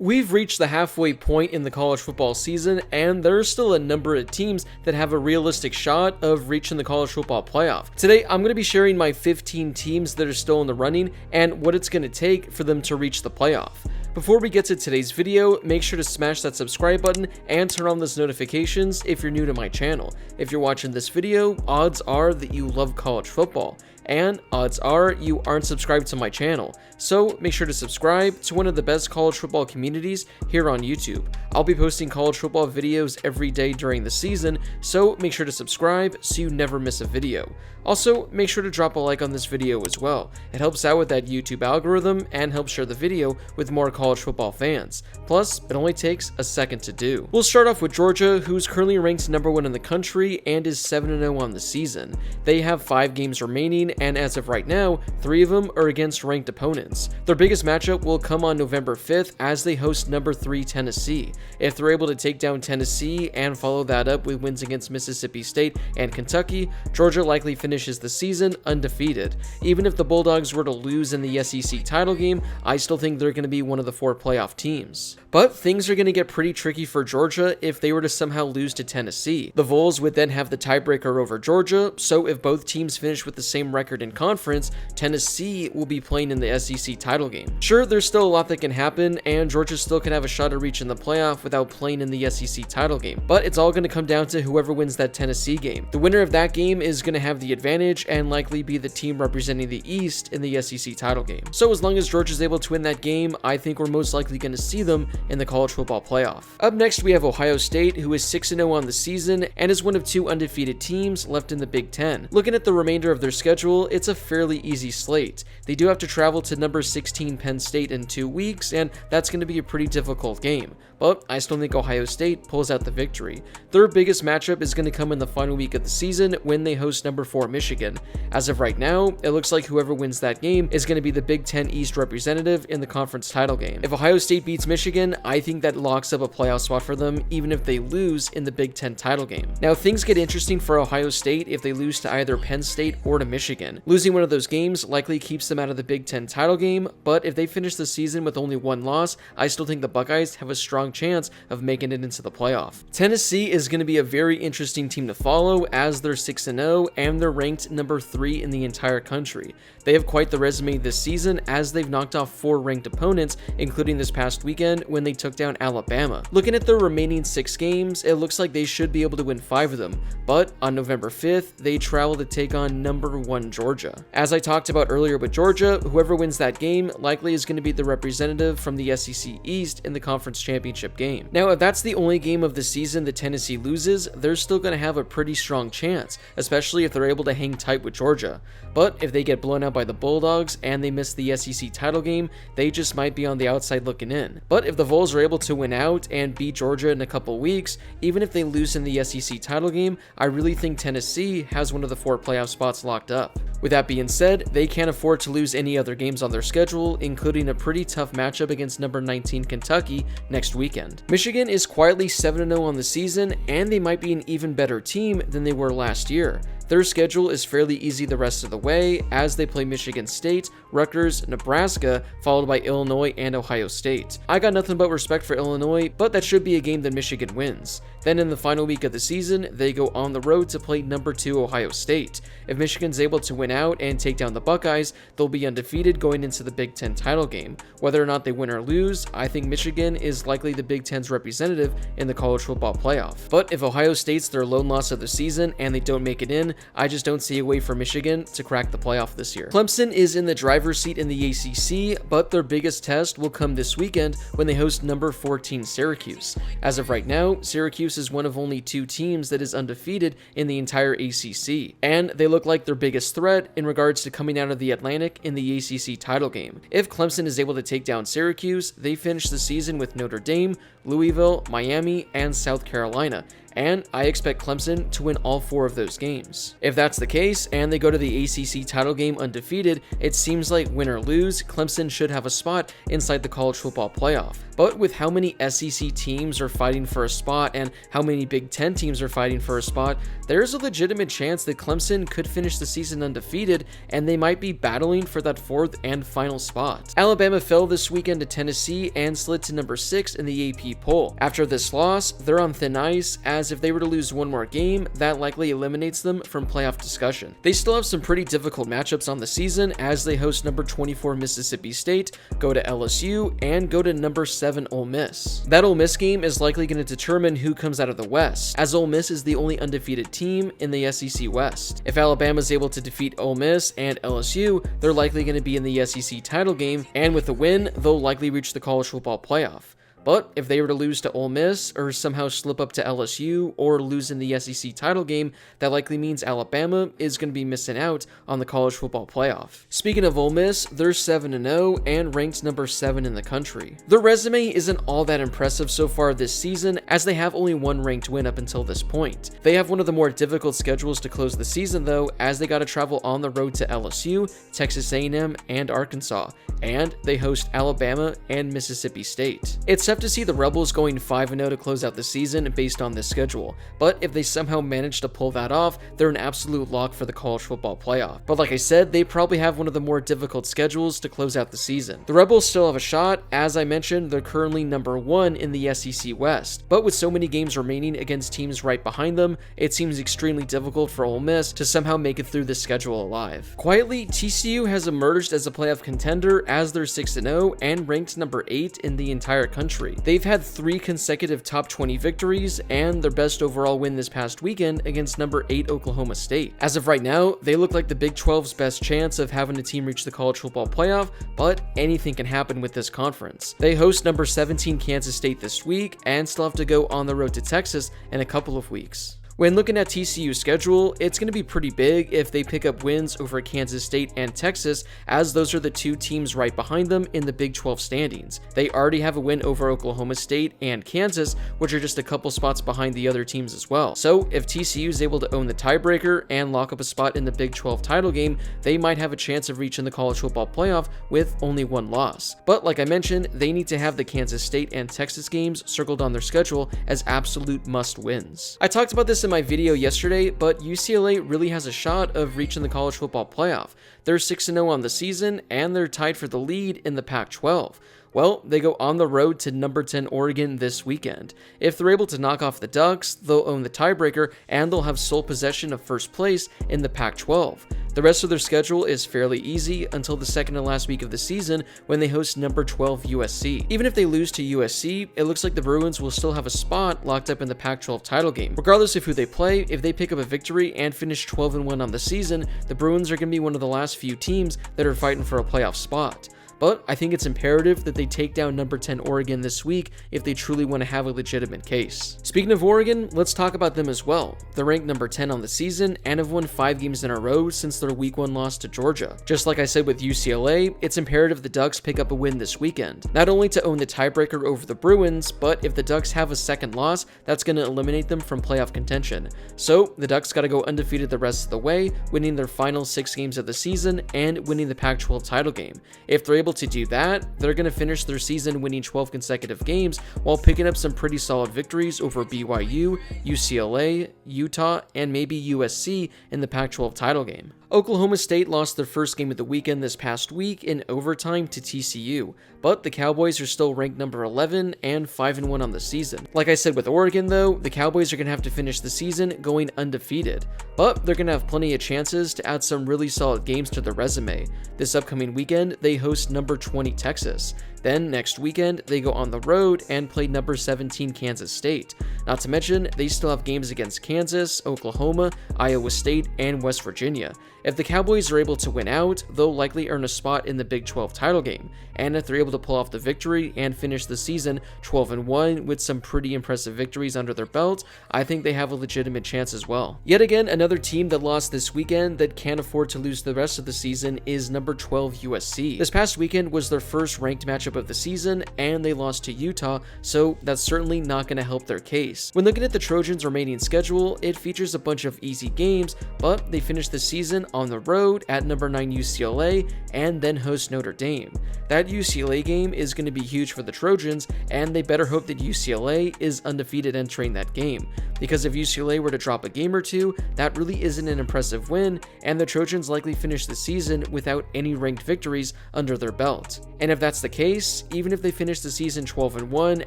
We've reached the halfway point in the college football season, and there's still a number of teams that have a realistic shot of reaching the college football playoff. Today, I'm going to be sharing my 15 teams that are still in the running and what it's going to take for them to reach the playoff. Before we get to today's video, make sure to smash that subscribe button and turn on those notifications if you're new to my channel. If you're watching this video, odds are that you love college football, and odds are you aren't subscribed to my channel. So make sure to subscribe to one of the best college football communities here on YouTube. I'll be posting college football videos every day during the season, so make sure to subscribe so you never miss a video. Also, make sure to drop a like on this video as well. It helps out with that YouTube algorithm and helps share the video with more college football fans. Plus, it only takes a second to do. We'll start off with Georgia, who's currently ranked number 1 in the country and is 7-0 on the season. They have 5 games remaining, and as of right now, 3 of them are against ranked opponents. Their biggest matchup will come on November 5th as they host number 3 Tennessee. If they're able to take down Tennessee and follow that up with wins against Mississippi State and Kentucky, Georgia likely finishes the season undefeated. Even if the Bulldogs were to lose in the SEC title game, I still think they're going to be one of the 4 playoff teams. But things are going to get pretty tricky for Georgia if they were to somehow lose to Tennessee. The Vols would then have the tiebreaker over Georgia, so if both teams finish with the same record in conference, Tennessee will be playing in the SEC title game. Sure, there's still a lot that can happen, and Georgia still can have a shot at reaching the playoff without playing in the SEC title game, but it's all going to come down to whoever wins that Tennessee game. The winner of that game is going to have the advantage and likely be the team representing the East in the SEC title game. So as long as Georgia's able to win that game, I think we're most likely going to see them in the college football playoff. Up next, we have Ohio State, who is 6-0 on the season and is one of 2 undefeated teams left in the Big Ten. Looking at the remainder of their schedule, it's a fairly easy slate. They do have to travel to number 16 Penn State in 2 weeks, and that's going to be a pretty difficult game. But I still think Ohio State pulls out the victory. Their biggest matchup is going to come in the final week of the season when they host number 4 Michigan. As of right now, it looks like whoever wins that game is going to be the Big Ten East representative in the conference title game. If Ohio State beats Michigan, I think that locks up a playoff spot for them even if they lose in the Big Ten title game. Now, things get interesting for Ohio State if they lose to either Penn State or to Michigan. Losing one of those games likely keeps them out of the Big Ten title game, but if they finish the season with only 1 loss, I still think the Buckeyes have a strong chance of making it into the playoff. Tennessee is going to be a very interesting team to follow as they're 6-0 and they're ranked number 3 in the entire country. They have quite the resume this season as they've knocked off 4 ranked opponents, including this past weekend when they took down Alabama. Looking at their remaining 6 games, it looks like they should be able to win 5 of them, but on November 5th, they travel to take on number 1 Georgia. As I talked about earlier with Georgia, whoever wins that game likely is going to be the representative from the SEC East in the conference championship game. Now, if that's the only game of the season that Tennessee loses, they're still going to have a pretty strong chance, especially if they're able to hang tight with Georgia. But if they get blown out by the Bulldogs and they miss the SEC title game, they just might be on the outside looking in. But if the Vols are able to win out and beat Georgia in a couple weeks, even if they lose in the SEC title game, I really think Tennessee has one of the 4 playoff spots locked up. With that being said, they can't afford to lose any other games on their schedule, including a pretty tough matchup against number 19 Kentucky next weekend. Michigan is quietly 7-0 on the season, and they might be an even better team than they were last year. Their schedule is fairly easy the rest of the way as they play Michigan State, Rutgers, Nebraska, followed by Illinois and Ohio State. I got nothing but respect for Illinois, but that should be a game that Michigan wins. Then in the final week of the season, they go on the road to play number 2 Ohio State. If Michigan's able to win out and take down the Buckeyes, they'll be undefeated going into the Big Ten title game. Whether or not they win or lose, I think Michigan is likely the Big Ten's representative in the college football playoff. But if Ohio State's their lone loss of the season and they don't make it in, I just don't see a way for Michigan to crack the playoff this year. Clemson is in the driver's seat in the ACC, but their biggest test will come this weekend when they host number 14 Syracuse. As of right now, Syracuse is one of only 2 teams that is undefeated in the entire ACC, and they look like their biggest threat in regards to coming out of the Atlantic in the ACC title game. If Clemson is able to take down Syracuse, they finish the season with Notre Dame, Louisville, Miami, and South Carolina, and I expect Clemson to win all 4 of those games. If that's the case, and they go to the ACC title game undefeated, it seems like win or lose, Clemson should have a spot inside the college football playoff. But with how many SEC teams are fighting for a spot and how many Big Ten teams are fighting for a spot, there's a legitimate chance that Clemson could finish the season undefeated, and they might be battling for that 4th and final spot. Alabama fell this weekend to Tennessee and slid to number 6 in the AP poll. After this loss, they're on thin ice, as if they were to lose one more game, that likely eliminates them from playoff discussion. They still have some pretty difficult matchups on the season, as they host number 24 Mississippi State, go to LSU, and go to number 7 Ole Miss. That Ole Miss game is likely going to determine who comes out of the West, as Ole Miss is the only undefeated team in the SEC West. If Alabama is able to defeat Ole Miss and LSU, they're likely going to be in the SEC title game, and with a win, they'll likely reach the college football playoff. But if they were to lose to Ole Miss, or somehow slip up to LSU, or lose in the SEC title game, that likely means Alabama is going to be missing out on the college football playoff. Speaking of Ole Miss, they're 7-0 and ranked number 7 in the country. Their resume isn't all that impressive so far this season, as they have only 1 ranked win up until this point. They have one of the more difficult schedules to close the season though, as they got to travel on the road to LSU, Texas A&M, and Arkansas, and they host Alabama and Mississippi State. It's tough to see the Rebels going 5-0 to close out the season based on this schedule, but if they somehow manage to pull that off, they're an absolute lock for the college football playoff. But like I said, they probably have one of the more difficult schedules to close out the season. The Rebels still have a shot. As I mentioned, they're currently number 1 in the SEC West, but with so many games remaining against teams right behind them, it seems extremely difficult for Ole Miss to somehow make it through this schedule alive. Quietly, TCU has emerged as a playoff contender, as they're 6-0 and ranked number 8 in the entire country. They've had 3 consecutive top 20 victories, and their best overall win this past weekend against number 8 Oklahoma State. As of right now, they look like the Big 12's best chance of having a team reach the college football playoff, but anything can happen with this conference. They host number 17 Kansas State this week, and still have to go on the road to Texas in a couple of weeks. When looking at TCU's schedule, it's going to be pretty big if they pick up wins over Kansas State and Texas, as those are the 2 teams right behind them in the Big 12 standings. They already have a win over Oklahoma State and Kansas, which are just a couple spots behind the other teams as well. So if TCU is able to own the tiebreaker and lock up a spot in the Big 12 title game, they might have a chance of reaching the college football playoff with only 1 loss. But like I mentioned, they need to have the Kansas State and Texas games circled on their schedule as absolute must wins. I talked about this in my video yesterday, but UCLA really has a shot of reaching the college football playoff. They're 6-0 on the season, and they're tied for the lead in the Pac-12. Well, they go on the road to number 10 Oregon this weekend. If they're able to knock off the Ducks, they'll own the tiebreaker, and they'll have sole possession of first place in the Pac-12. The rest of their schedule is fairly easy until the second and last week of the season, when they host number 12 USC. Even if they lose to USC, it looks like the Bruins will still have a spot locked up in the Pac-12 title game. Regardless of who they play, if they pick up a victory and finish 12-1 on the season, the Bruins are going to be one of the last few teams that are fighting for a playoff spot. But I think it's imperative that they take down number 10 Oregon this week if they truly want to have a legitimate case. Speaking of Oregon, let's talk about them as well. They're ranked number 10 on the season and have won 5 games in a row since their week 1 loss to Georgia. Just like I said with UCLA, it's imperative the Ducks pick up a win this weekend, not only to own the tiebreaker over the Bruins, but if the Ducks have a second loss, that's going to eliminate them from playoff contention. So the Ducks got to go undefeated the rest of the way, winning their final 6 games of the season and winning the Pac-12 title game. If they're able to do that, they're going to finish their season winning 12 consecutive games while picking up some pretty solid victories over BYU, UCLA, Utah, and maybe USC in the Pac-12 title game. Oklahoma State lost their first game of the weekend this past week in overtime to TCU, but the Cowboys are still ranked number 11 and 5-1 on the season. Like I said with Oregon though, the Cowboys are going to have to finish the season going undefeated, but they're going to have plenty of chances to add some really solid games to their resume. This upcoming weekend, they host number 20 Texas. Then next weekend, they go on the road and play number 17 Kansas State. Not to mention, they still have games against Kansas, Oklahoma, Iowa State, and West Virginia. If the Cowboys are able to win out, they'll likely earn a spot in the Big 12 title game. And if they're able to pull off the victory and finish the season 12-1 with some pretty impressive victories under their belt, I think they have a legitimate chance as well. Yet again, another team that lost this weekend that can't afford to lose the rest of the season is number 12 USC. This past weekend was their first ranked matchup matchup of the season, and they lost to Utah, so that's certainly not going to help their case. When looking at the Trojans' remaining schedule, it features a bunch of easy games, but they finish the season on the road at number 9 UCLA and then host Notre Dame. That UCLA game is going to be huge for the Trojans, and they better hope that UCLA is undefeated entering that game, because if UCLA were to drop a game or two, that really isn't an impressive win, and the Trojans likely finish the season without any ranked victories under their belt. And if that's the case, even if they finish the season 12-1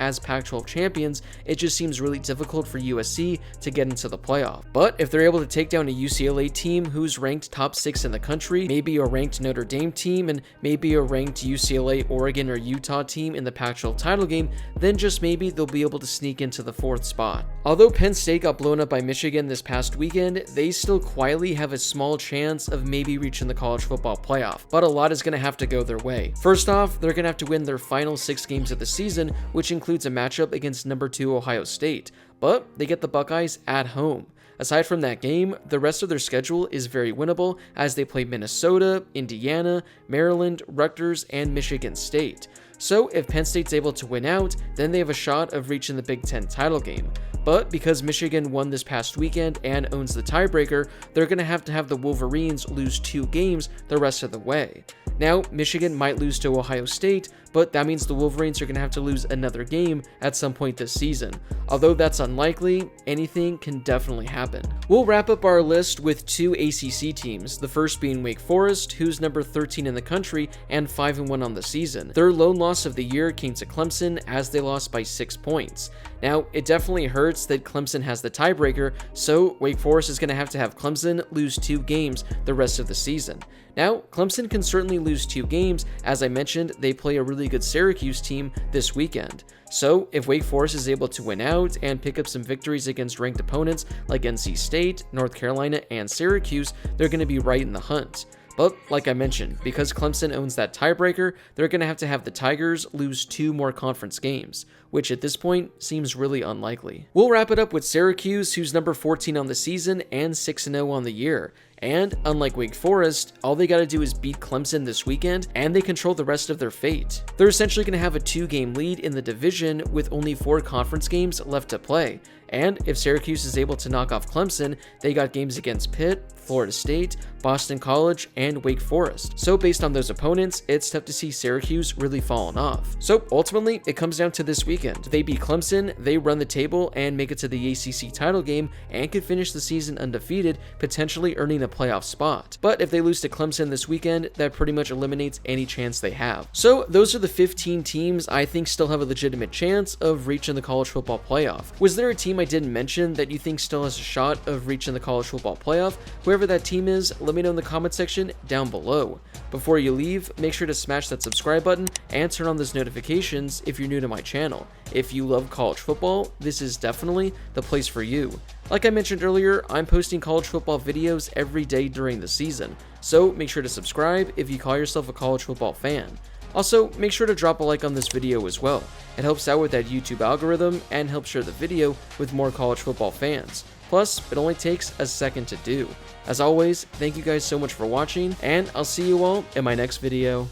as Pac-12 champions, it just seems really difficult for USC to get into the playoff. But if they're able to take down a UCLA team who's ranked top 6 in the country, maybe a ranked Notre Dame team, and maybe a ranked UCLA, Oregon, or Utah team in the Pac-12 title game, then just maybe they'll be able to sneak into the 4th spot. Although Penn State got blown up by Michigan this past weekend, they still quietly have a small chance of maybe reaching the college football playoff, but a lot is going to have to go their way. First off, they're going to have to win their final 6 games of the season, which includes a matchup against number 2 Ohio State, but they get the Buckeyes at home. Aside from that game, the rest of their schedule is very winnable as they play Minnesota, Indiana, Maryland, Rutgers, and Michigan State. So if Penn State's able to win out, then they have a shot of reaching the Big Ten title game. But because Michigan won this past weekend and owns the tiebreaker, they're going to have the Wolverines lose 2 games the rest of the way. Now, Michigan might lose to Ohio State, but that means the Wolverines are going to have to lose another game at some point this season. Although that's unlikely, anything can definitely happen. We'll wrap up our list with 2 ACC teams, the first being Wake Forest, who's number 13 in the country and 5-1 on the season. Their lone loss of the year came to Clemson as they lost by 6 points. Now, it definitely hurts that Clemson has the tiebreaker, so Wake Forest is going to have Clemson lose 2 games the rest of the season. Now, Clemson can certainly lose 2 games. As I mentioned, they play a really good Syracuse team this weekend. So, if Wake Forest is able to win out and pick up some victories against ranked opponents like NC State, North Carolina, and Syracuse, they're going to be right in the hunt. But, like I mentioned, because Clemson owns that tiebreaker, they're going to have the Tigers lose 2 more conference games, which at this point seems really unlikely. We'll wrap it up with Syracuse, who's number 14 on the season and 6-0 on the year. And unlike Wake Forest, all they gotta do is beat Clemson this weekend, and they control the rest of their fate. They're essentially gonna have a 2-game lead in the division with only 4 conference games left to play. And if Syracuse is able to knock off Clemson, they got games against Pitt, Florida State, Boston College, and Wake Forest. So based on those opponents, it's tough to see Syracuse really falling off. So ultimately, it comes down to this weekend. If they beat Clemson, they run the table and make it to the ACC title game and could finish the season undefeated, potentially earning a playoff spot. But if they lose to Clemson this weekend, that pretty much eliminates any chance they have. So those are the 15 teams I think still have a legitimate chance of reaching the college football playoff. Was there a team I didn't mention that you think still has a shot of reaching the college football playoff? Whoever that team is, let me know in the comment section down below. Before you leave, make sure to smash that subscribe button and turn on those notifications if you're new to my channel. If you love college football, this is definitely the place for you. Like I mentioned earlier, I'm posting college football videos every day during the season, so make sure to subscribe if you call yourself a college football fan. Also, make sure to drop a like on this video as well. It helps out with that YouTube algorithm and helps share the video with more college football fans. Plus, it only takes a second to do. As always, thank you guys so much for watching, and I'll see you all in my next video.